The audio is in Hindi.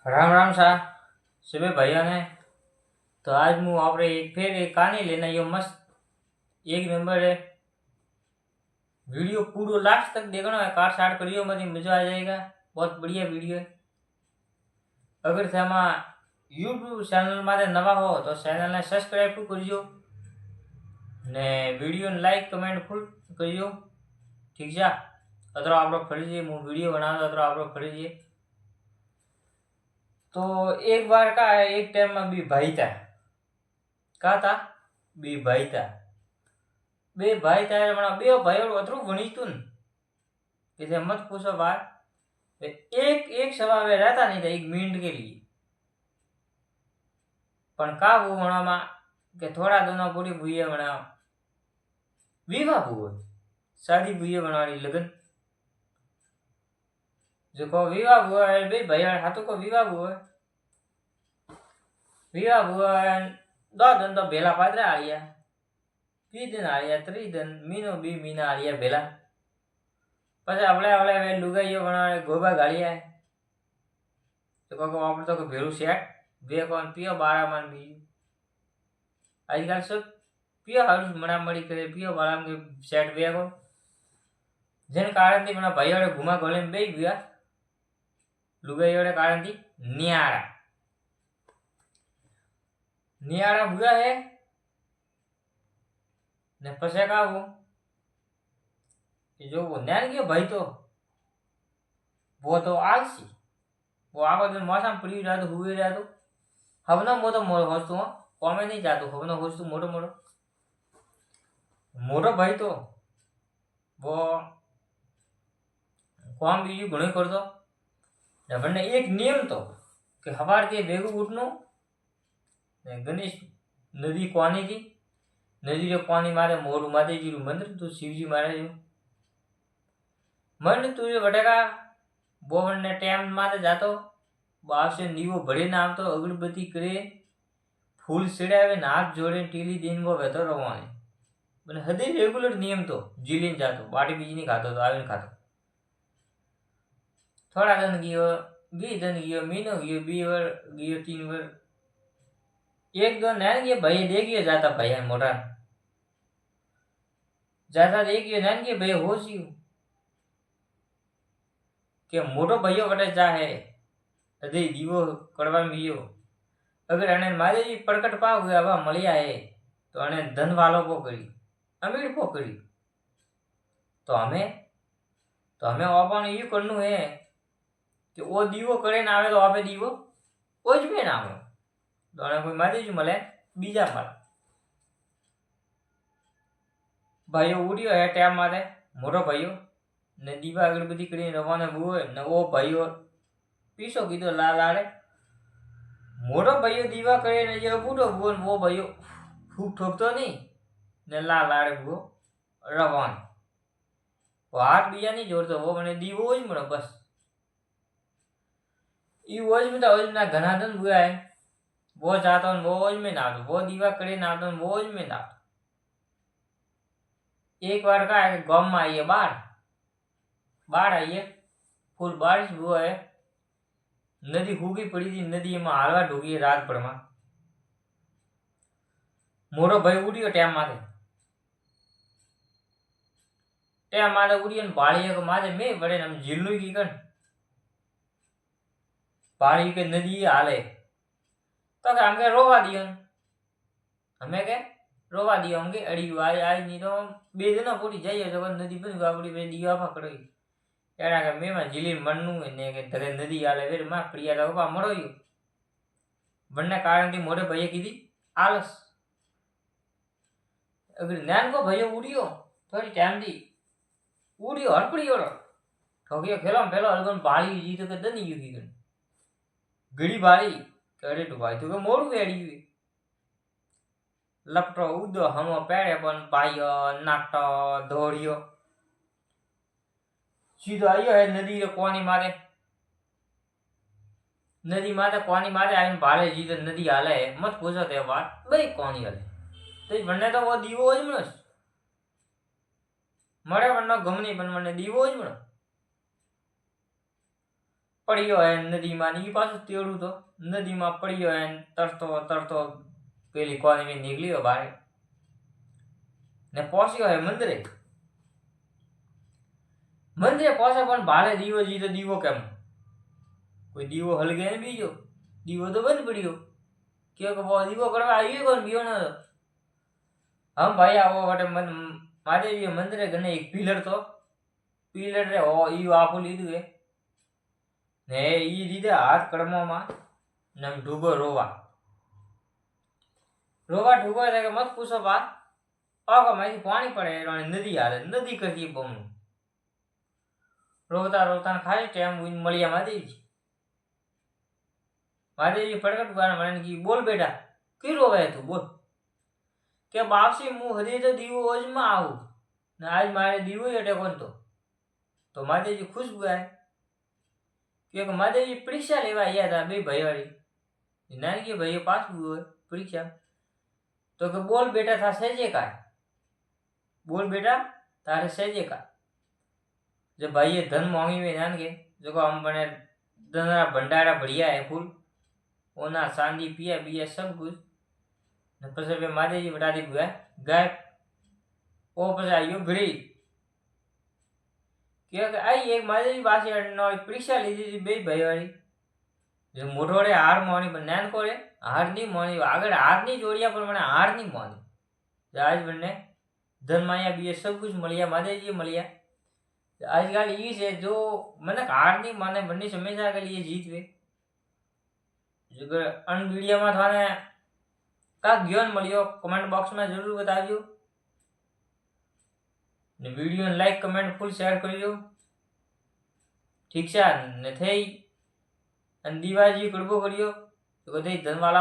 राम राम सा सभी भैया ने। तो आज मैं आप एक फिर एक कहानी लेना यो मस्त एक नंबर है। वीडियो पूरा लास्ट तक देखना है, कार स्टार्ट करियो मत, मजा आ जाएगा। बहुत बढ़िया वीडियो है। अगर તમે यूट्यूब चैनल मारे नवा हो तो चैनल ने सब्सक्राइब करजो ने वीडियो ने लाइक कमेंट फुल करजो। ठीक है, अतरो आपरो फर्ज है, मैं वीडियो बनाऊं अतरो आपरो फर्ज है। तो एक बार का है, एक टाइम में भी भाई था। का था बी भाई था। बे भाई तारे बना बे भाई और अतरू भणी तू किसे मत पूछो बात। एक एक सभा में रहता नहीं था एक मिनट के लिए। पण का वो बना के थोड़ा दोनों पूरी भूये बना विवाह हुए, शादी भूये बनानी लगन जो को विवाह हुआ है बे भाई हाथों को विवाह हुआ है। विवाह हुआ है दो दिन तो बेला पादरा आ गया, 3 दिन आ गया, 3 दिन मीनो बी मीना आ गया बेला। પછી આપણે આપણે વે લુગાઈઓ બનાવે ગોબા ગાળિયા તો કહો આપણે તો ભેરું સેટ બે કોણ पियो 12 मन भी आजकल सब पियो हाउस मणामणी करे पियो 12 के सेट बे को જેને કારણથી મને ભાઈઓને ઘુમા ગોળે બે ગયા લુગાઈઓને કારણથી નિયાળા નિયાળા હુआ है ने પછી કાવું कि जो वो नैन गया भाई तो वो तो आलसी, वो आगो दिन मौसम पड़ी रहा तो हुए रहा तो हवना मोटो मोटो होस्तु कॉमे नहीं जातो हवना होस्तु मोटो मोटो मोटो भाई तो वो काम बीजू घणो करतो। આપણને એક નિયમ તો કે સવારથી ભેગું ઉઠનું ને ગણેશ નદી કોની થી નદી જો પાણી મારે મોરું માતાજીનું મંદિર તો શિવજી મહારાજ मन तुझे बटेगा बोवन ने टाइम मारे जातो बाप से नीवो भरे नाम तो अगरबत्ती करे फूल सिड़ावे हाथ जोड़े टीली दिन वो वेतो रवाने मैंने हदे रेगुलर नियम तो जीलीन जातो बाटी बीज नहीं खातो तो आविन खातो। थोड़ा दिन गियो 20 दिन गियो महीनो गियो 2 वर गियो 3 वर एक दो नैन के भाई देखिए जाता भाई मोटा जाता देखिए नैन के भाई हो सी के मोटो भाइयों वटे जाहे अदे दीवो कड़वा मियो अगर अने मारे जी प्रकट पाव गया वा मलिया है तो अने धन वालों को करी अमीर को करी तो हमें अपन ये करनु है कि वो दीवो करे ना आवे तो आपे दीवो ओज में ना आवे तो अने कोई मारे जी मले बीजा मारे भाइयों उड़ियो है टाइम मारे मोटो भाइयों ने दीवा अगरबत्ती करीने रवाना हुए ने वो भाइयों पीछो कीधो ला लाड़े मोटो भाइयों दीवा करे ने जो बूढ़ो हुओ वो भाइयों फूक ठोकतो नहीं ने ला लाड़े हुओ रवान वो हाथ बीजा नहीं जोड़तो वो मैंने दीवो ही मरो बस ई वोज में तो वोज ना घना दिन हुआ है वो जाता वो वोज में ना वो दीवा करे ना तो वोज में ना। एक बार का है गांव में आई है बाढ़ बाढ़ आई है फुल बारिश हुआ है नदी खूगी पड़ी थी नदी में हालवा ढूकी रात भर में मोटो भाई उड़ियो टाइम मारे उड़ियो ने बाड़िया को मारे मैं बड़े हम झीलू की कन बाड़ी के नदी हाले तो हम के रोवा दियो हमें के रोवा दियो हम के अड़ी आई आई नहीं तो बे दिन पूरी जाइए जब नदी पर बाबड़ी बे दिया पकड़ी एना के मैं झीली मन्नू ने के धरे नदी आले वेर मा प्रिया तो बा मरोयो बनने कारण थी मोटे भैया कीधी आलस अगर नैन को भैया उड़ियो थोड़ी टाइम दी उड़ियो हड़पड़ियो ठोकियो खेलो पहलो अलगन बाली जी तो के दनी युगी गन गड़ी बाली करे तो भाई तो के मोरू एड़ी हुई लपटो उदो हम पेड़े पण पायो नाटो दौड़ियो सीधो आयो है नदी रे कोनी मारे नदी माते कोनी मारे आइन भाले जी तो नदी हाले मत पूछो ते बात भाई कोनी हाले तो बनने तो वो दीवो જ મળે મળે પણ ગમની પણ મને દીવો જ મળે પડ્યો હે નદીમાં ને ઈ પાછું તેડું તો નદીમાં પડ્યો હે તરતો તરતો પેલી કોની નીકળ્યો બહાર ને પહોંચ્યો હે મંદિરે પહોંચે પણ ભાડે દીવો જી તો દીવો કેમ કોઈ દીવો હલગે ને બીજો દીવો તો બંધ પડ્યો કે દીવો કરવા આવ્યો કોણ બીજો ન હમ ભાઈ આવો વટે મહાદેવી મંદિરે ગને એક પિલર રે ઓ ઈ આપું લીધું હે ને ઈ લીધે હાથ કડમોમાં ને ઢૂગો રોવા ઢૂગો એટલે કે મત પૂછો બા પાકો માંથી પાણી પડે નદી હાલે નદી કરતી બમણું રોતા ખાલી ટાઈમ મળ્યા મહાદેવજી પડકટ મને કી બોલ બેટા કઈ રોવે તું બોલ કે બાપસી હું હજી તો દીવો ઓજમાં આવું ને આજ મારે દીવો એટલે કોણ તો મહાદેવજી ખુશ ગયા કે મહાદેવજી પરીક્ષા લેવા આવ્યા હતા બે ભાઈવાળી નાનકી ભાઈઓ પાસ હોય પરીક્ષા તો કે બોલ બેટા થા સહેજે કાય બોલ બેટા તારે સહેજે કાય जो भाई ये धन मांगी में जान के जो को हम बने धनरा भंडारा बढ़िया है फूल ओना चांदी पिया बिया सब कुछ ने पछे पे मादेजी बता दी गाय ओ पछे आयो घड़ी કે आई एक मादेजी પાસે નો પરીક્ષા લીધી હતી બે ભાઈવાળી જે મોઢોડે હાર મોણી પણ નાન કોરે હાર ની મોણી આગળ હાર ની જોડિયા પણ મને હાર ની મોણી આજ બંને ધન માયા બીએ सब कुछ મળ્યા मादेजी મળ્યા आजकल ये है जो मैंने हार नहीं माने बननी हमेशा के लिए जीत वे जो अन वीडियो में थाने का ज्ञान मिलियो कमेंट बॉक्स में जरूर बताइयो ने वीडियो ने लाइक कमेंट फुल शेयर करियो ठीक है ने थई अन दीवाजी कड़बो करियो तो कदे धन वाला